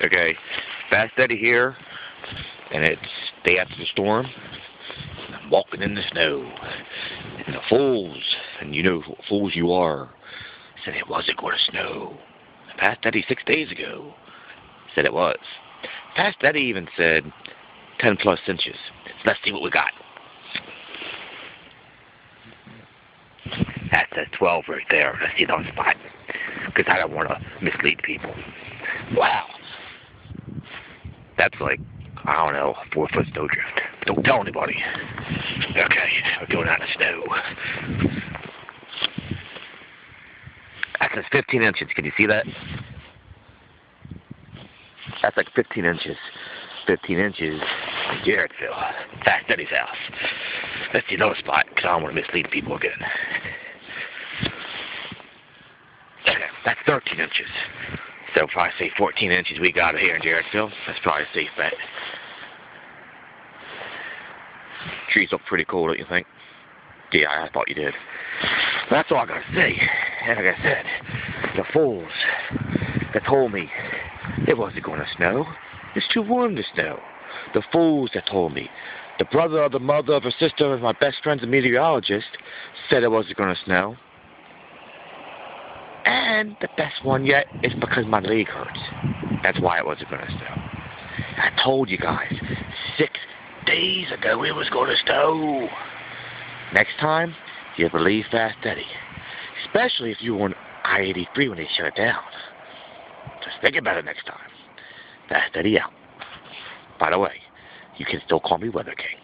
Okay, Fast Eddie here, and it's day after the storm. I'm walking in the snow, and the fools, and you know what fools you are, said it wasn't going to snow. Fast Eddie 6 days ago said it was. Fast Eddie even said 10 plus inches. Let's see what we got. That says 12 right there. Let's see that spot, because I don't want to mislead people. Wow. That's like, I don't know, a 4-foot snowdrift. Don't tell anybody. Okay, we're going out of snow. That says 15 inches. Can you see that? That's like 15 inches. 15 inches in Jarrettville. Fast Eddie's house. Let's see another spot, because I don't want to mislead people again. Okay, that's 13 inches. So if I say 14 inches we got here in Jarrettville, that's probably a safe bet. Trees look pretty cool, don't you think? Yeah, I thought you did. That's all I gotta say. And like I said, the fools that told me it wasn't gonna snow, it's too warm to snow. The fools that told me the brother or the mother of a sister of my best friend's a meteorologist said it wasn't gonna snow. And the best one yet is because my leg hurts. That's why it wasn't going to snow. I told you guys 6 days ago it was going to snow. Next time, you believe Fast Eddie. Especially if you were on I-83 when they shut it down. Just think about it next time. Fast Eddie out. By the way, you can still call me Weather King.